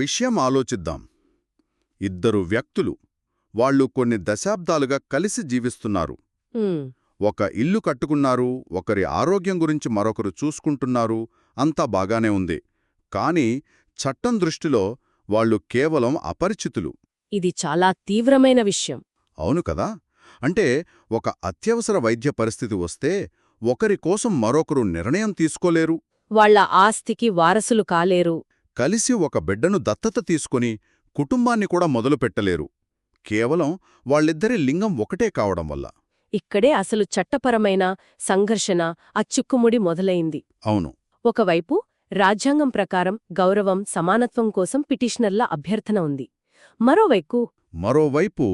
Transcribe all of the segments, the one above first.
విషయం ఆలోచిద్దాం. ఇద్దరు వ్యక్తులు, వాళ్ళు కొన్ని దశాబ్దాలుగా కలిసి జీవిస్తున్నారు. ఉమ్, ఒక ఇల్లు కట్టుకున్నారు, ఒకరి ఆరోగ్యం గురించి మరొకరు చూసుకుంటున్నారు, అంతా బాగానే ఉంది. కానీ చట్టం దృష్టిలో వాళ్ళు కేవలం అపరిచితులు. ఇది చాలా తీవ్రమైన విషయం. అవును కదా? అంటే ఒక అత్యవసర వైద్య పరిస్థితి వస్తే ఒకరి కోసం మరొకరు నిర్ణయం తీసుకోలేరు. వాళ్ళ ఆస్తికి వారసులు కాలేరు. కలిసి ఒక బిడ్డను దత్తత తీసుకుని కుటుంబాన్ని కూడా మొదలుపెట్టలేరు. కేవలం వాళ్ళిద్దరి లింగం ఒకటే కావడం వల్ల. ఇక్కడే అసలు చట్టపరమైన సంఘర్షణ అచ్చుక్కుముడి మొదలైంది. అవును. ఒకవైపు రాజ్యాంగం ప్రకారం గౌరవం, సమానత్వం కోసం పిటిషనర్ల అభ్యర్థన ఉంది. మరోవైపు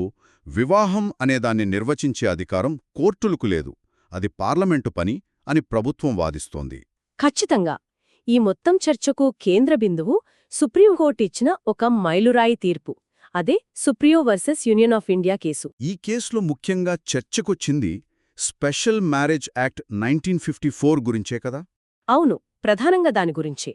వివాహం అనేదాన్ని నిర్వచించే అధికారం కోర్టులకు లేదు. అది పార్లమెంటు పని అని ప్రభుత్వం వాదిస్తోంది. ఖచ్చితంగా ఈ మొత్తం చర్చకు కేంద్ర బిందువు సుప్రీంకోర్టు ఇచ్చిన ఒక మైలురాయి తీర్పు. అదే Supriyo versus union of India case. ఈ కేసులో ముఖ్యంగా చర్చకొచ్చింది స్పెషల్ మ్యారేజ్ యాక్ట్ 1954 గురించే కదా? అవును, ప్రధానంగా దాని గురించే.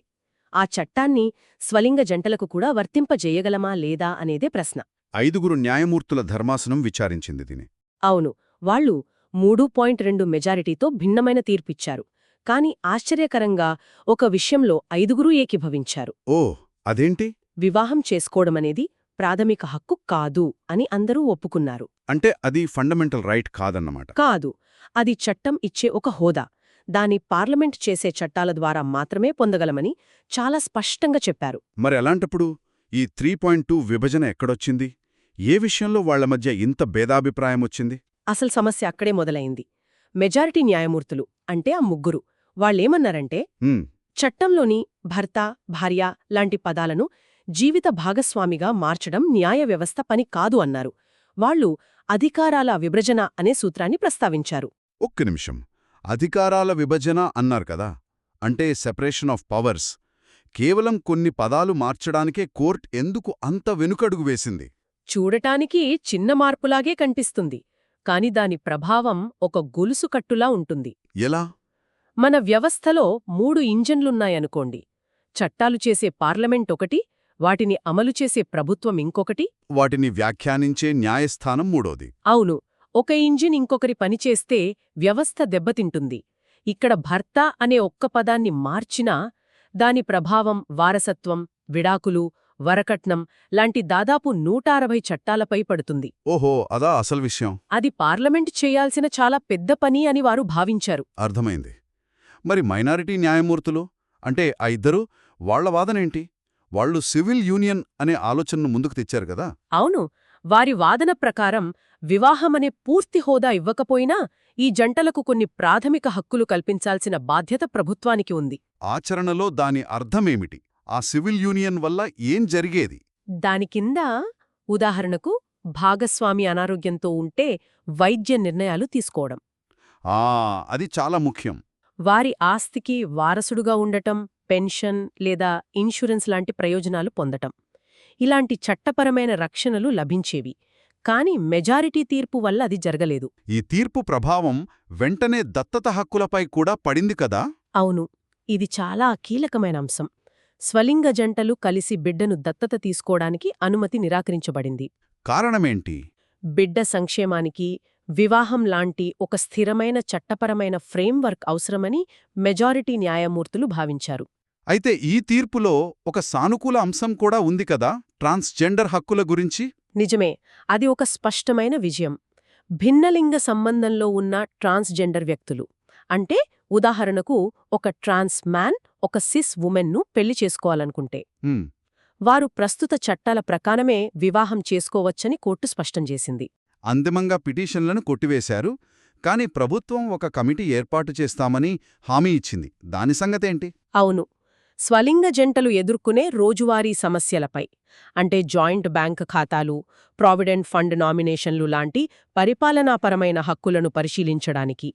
ఆ చట్టాన్ని స్వలింగ జంటలకు కూడా వర్తింపజేయగలమా లేదా అనేదే ప్రశ్న. 5 న్యాయమూర్తుల ధర్మాసనం విచారించింది దీని. అవును, వాళ్ళు 3.2 మెజారిటీతో భిన్నమైన తీర్పిచ్చారు. కాని ఆశ్చర్యకరంగా ఒక విషయంలో 5 ఏకీభవించారు. ఓ, అదేంటి? వివాహం చేసుకోవడమనేది ప్రాథమిక హక్కు కాదు అని అందరూ ఒప్పుకున్నారు. అంటే అది ఫండమెంటల్ రైట్ కాదన్నమాట. కాదు, అది చట్టం ఇచ్చే ఒక హోదా. దాని పార్లమెంట్ చేసే చట్టాల ద్వారా మాత్రమే పొందగలమని చాలా స్పష్టంగా చెప్పారు. మరి అలాంటప్పుడు ఈ 3.2 విభజన ఎక్కడొచ్చింది? ఏ విషయంలో వాళ్ల మధ్య ఇంత భేదాభిప్రాయమొచ్చింది? అసలు సమస్య అక్కడే మొదలైంది. మెజారిటీ న్యాయమూర్తులు అంటే ఆ ముగ్గురు వాళ్ళేమన్నారంటే, చట్టంలోని భర్త, భార్య లాంటి పదాలను జీవిత భాగస్వామిగా మార్చడం న్యాయ వ్యవస్థ పని కాదు అన్నారు. వాళ్ళు అధికారాల విభజన అనే సూత్రాన్ని ప్రస్తావించారు. ఒక్క నిమిషం. అధికారాల విభజన అన్నారు కదా, అంటే సెపరేషన్ ఆఫ్ పవర్స్. కేవలం కొన్ని పదాలు మార్చడానికే కోర్టు ఎందుకు అంత వెనుకడుగు వేసింది? చూడటానికి చిన్న మార్పులాగే కనిపిస్తుంది, కాని దాని ప్రభావం ఒక గొలుసు కట్టులా ఉంటుంది. ఎలా? మన వ్యవస్థలో 3 ఇంజన్లున్నాయనుకోండి. చట్టాలు చేసే పార్లమెంట్ ఒకటి, వాటిని అమలు చేసే ప్రభుత్వం ఇంకొకటి, వాటిని వ్యాఖ్యానించే న్యాయస్థానం మూడోది. అవును, ఒక ఇంజిన్ ఇంకొకరి పనిచేస్తే వ్యవస్థ దెబ్బతింటుంది. ఇక్కడ భర్త అనే ఒక్క పదాన్ని మార్చినా దాని ప్రభావం వారసత్వం, విడాకులు, వరకట్నం లాంటి దాదాపు 160 చట్టాలపై పడుతుంది. ఓహో, అదా అసలు విషయం. అది పార్లమెంట్ చేయాల్సిన చాలా పెద్ద పని అని వారు భావించారు. అర్థమైంది. మరి మైనారిటీ న్యాయమూర్తులు అంటే ఆ ఇద్దరు, వాళ్ల వాదనేంటి? వాళ్ళు సివిల్ యూనియన్ అనే ఆలోచనను ముందుకు తెచ్చారు కదా? అవును, వారి వాదన ప్రకారం వివాహమనే పూర్తి హోదా ఇవ్వకపోయినా ఈ జంటలకు కొన్ని ప్రాథమిక హక్కులు కల్పించాల్సిన బాధ్యత ప్రభుత్వానికి ఉంది. ఆచరణలో దాని అర్థమేమిటి? ఆ సివిల్ యూనియన్ వల్ల ఏం జరిగేది? దాని కింద ఉదాహరణకు భాగస్వామి అనారోగ్యంతో ఉంటే వైద్య నిర్ణయాలు తీసుకోవడం, అది చాలా ముఖ్యం. వారి ఆస్తికి వారసుడుగా ఉండటం, పెన్షన్ లేదా ఇన్సూరెన్స్ లాంటి ప్రయోజనాలు పొందటం, ఇలాంటి చట్టపరమైన రక్షణలు లభించేవి. కాని మెజారిటీ తీర్పు వల్ల అది జరగలేదు. ఈ తీర్పు ప్రభావం వెంటనే దత్తత హక్కులపై కూడా పడింది కదా? అవును, ఇది చాలా కీలకమైన అంశం. స్వలింగ జంటలు కలిసి బిడ్డను దత్తత తీసుకోవడానికి అనుమతి నిరాకరించబడింది. కారణమేంటి? బిడ్డ సంక్షేమానికి వివాహం లాంటి ఒక స్థిరమైన చట్టపరమైన ఫ్రేమ్వర్క్ అవసరమని మెజారిటీ న్యాయమూర్తులు భావించారు. అయితే ఈ తీర్పులో ఒక సానుకూల అంశం కూడా ఉంది కదా, ట్రాన్స్జెండర్ హక్కుల గురించి? నిజమే, అది ఒక స్పష్టమైన విజయం. భిన్నలింగ సంబంధంలో ఉన్న ట్రాన్స్జెండర్ వ్యక్తులు అంటే ఉదాహరణకు ఒక ట్రాన్స్ మ్యాన్ ఒక సిస్ ఉమెన్ను పెళ్లి చేసుకోవాలనుకుంటే వారు ప్రస్తుత చట్టాల ప్రకారమే వివాహం చేసుకోవచ్చని కోర్టు స్పష్టం చేసింది. అంతిమంగా పిటిషన్లను కొట్టివేశారు. కాని ప్రభుత్వం ఒక కమిటీ ఏర్పాటు చేస్తామని హామీ ఇచ్చింది. దాని సంగతేంటి? అవును, స్వలింగ జంటలు ఎదుర్కొనే రోజువారీ సమస్యలపై అంటే జాయింట్ బ్యాంక్ ఖాతాలు, ప్రావిడెంట్ ఫండ్ నామినేషన్లు లాంటి పరిపాలనాపరమైన హక్కులను పరిశీలించడానికి.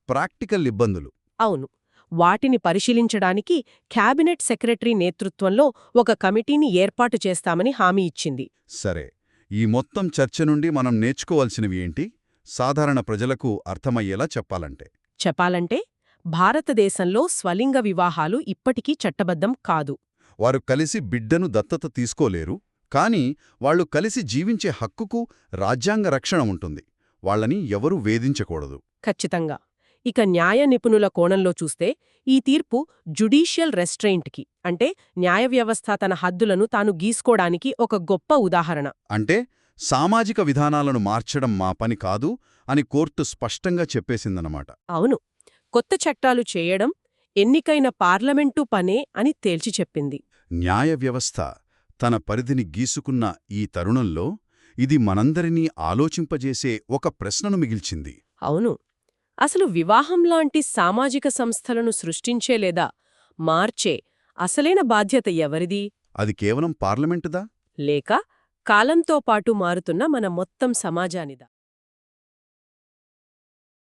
ప్రాక్టికల్ ఇబ్బందులు. అవును, వాటిని పరిశీలించడానికి క్యాబినెట్ సెక్రటరీ నేతృత్వంలో ఒక కమిటీని ఏర్పాటు చేస్తామని హామీ ఇచ్చింది. సరే, ఈ మొత్తం చర్చ నుండి మనం నేర్చుకోవాల్సినవి ఏంటి? సాధారణ ప్రజలకు అర్థమయ్యేలా చెప్పాలంటే భారతదేశంలో స్వలింగ వివాహాలు ఇప్పటికీ చట్టబద్ధం కాదు. వారు కలిసి బిడ్డను దత్తత తీసుకోలేరు, కానీ వాళ్ళు కలిసి జీవించే హక్కుకు రాజ్యాంగ రక్షణ ఉంటుంది. వాళ్ళని ఎవరూ వేధించకూడదు. ఖచ్చితంగా. ఇక న్యాయ నిపుణుల కోణంలో చూస్తే ఈ తీర్పు జ్యుడీషియల్ రెస్ట్రెయింట్కి, అంటే న్యాయ వ్యవస్థ తన హద్దులను తాను గీసుకోడానికి ఒక గొప్ప ఉదాహరణ. అంటే సామాజిక విధానాలను మార్చడం మా పని కాదు అని కోర్టు స్పష్టంగా చెప్పేసిందన్నమాట. అవును, కొత్త చట్టాలు చేయడం ఎన్నికైన పార్లమెంటు పనే అని తేల్చి చెప్పింది. న్యాయ వ్యవస్థ తన పరిధిని గీసుకున్న ఈ తరుణంలో ఇది మనందరినీ ఆలోచింపజేసే ఒక ప్రశ్నను మిగిల్చింది. అవును, అసలు వివాహంలాంటి సామాజిక సంస్థలను సృష్టించే లేదా మార్చే అసలైన బాధ్యత ఎవరిది? అది కేవలం పార్లమెంటుదా? లేక కాలంతో పాటు మారుతున్న మన మొత్తం సమాజానిదా?